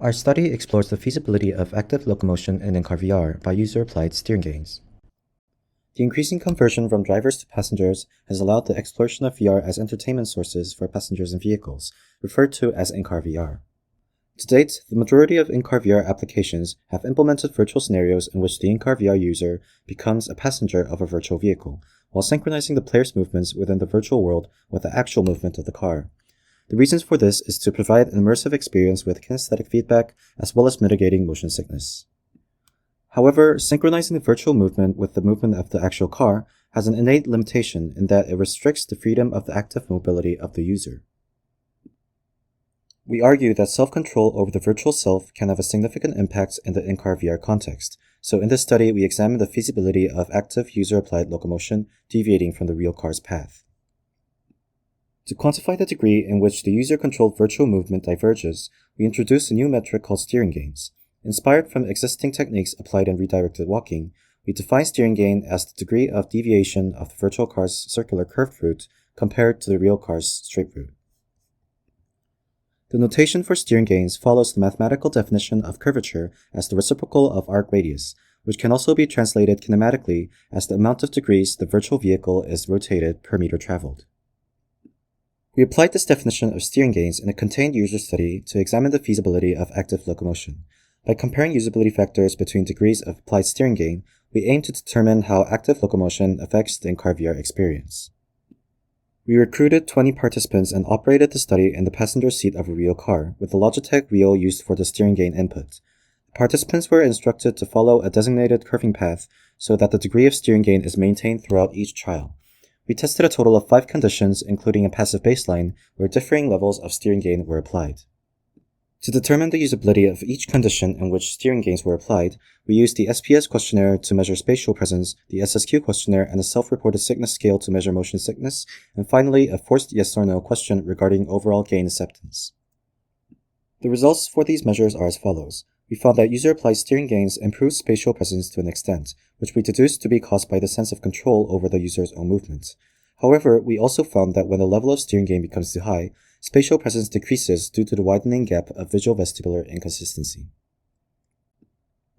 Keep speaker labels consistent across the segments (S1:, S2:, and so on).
S1: Our study explores the feasibility of active locomotion in in-car VR by user-applied steering gains. The increasing conversion from drivers to passengers has allowed the exploration of VR as entertainment sources for passengers and vehicles, referred to as in-car VR. To date, the majority of in-car VR applications have implemented virtual scenarios in which the in-car VR user becomes a passenger of a virtual vehicle, while synchronizing the player's movements within the virtual world with the actual movement of the car. The reasons for this is to provide an immersive experience with kinesthetic feedback as well as mitigating motion sickness. However, synchronizing the virtual movement with the movement of the actual car has an innate limitation in that it restricts the freedom of the active mobility of the user. We argue that self-control over the virtual self can have a significant impact in the in-car VR context, so in this study we examine the feasibility of active user-applied locomotion deviating from the real car's path. To quantify the degree in which the user-controlled virtual movement diverges, we introduce a new metric called steering gains. Inspired from existing techniques applied in redirected walking, we define steering gain as the degree of deviation of the virtual car's circular curved route compared to the real car's straight route. The notation for steering gains follows the mathematical definition of curvature as the reciprocal of arc radius, which can also be translated kinematically as the amount of degrees the virtual vehicle is rotated per meter traveled. We applied this definition of steering gains in a contained user study to examine the feasibility of active locomotion. By comparing usability factors between degrees of applied steering gain, we aim to determine how active locomotion affects the in-car VR experience. We recruited 20 participants and operated the study in the passenger seat of a real car, with the Logitech wheel used for the steering gain input. Participants were instructed to follow a designated curving path so that the degree of steering gain is maintained throughout each trial. We tested a total of 5 conditions, including a passive baseline, where differing levels of steering gain were applied. To determine the usability of each condition in which steering gains were applied, we used the SPS questionnaire to measure spatial presence, the SSQ questionnaire and a self-reported sickness scale to measure motion sickness, and finally a forced yes or no question regarding overall gain acceptance. The results for these measures are as follows. We found that user-applied steering gains improved spatial presence to an extent, which we deduced to be caused by the sense of control over the user's own movements. However, we also found that when the level of steering gain becomes too high, spatial presence decreases due to the widening gap of visual vestibular inconsistency.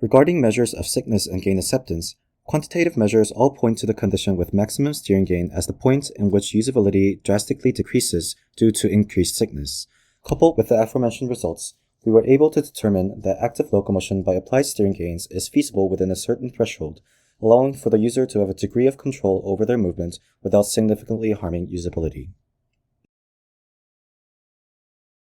S1: Regarding measures of sickness and gain acceptance, quantitative measures all point to the condition with maximum steering gain as the point in which usability drastically decreases due to increased sickness. Coupled with the aforementioned results, we were able to determine that active locomotion by applied steering gains is feasible within a certain threshold, allowing for the user to have a degree of control over their movement without significantly harming usability.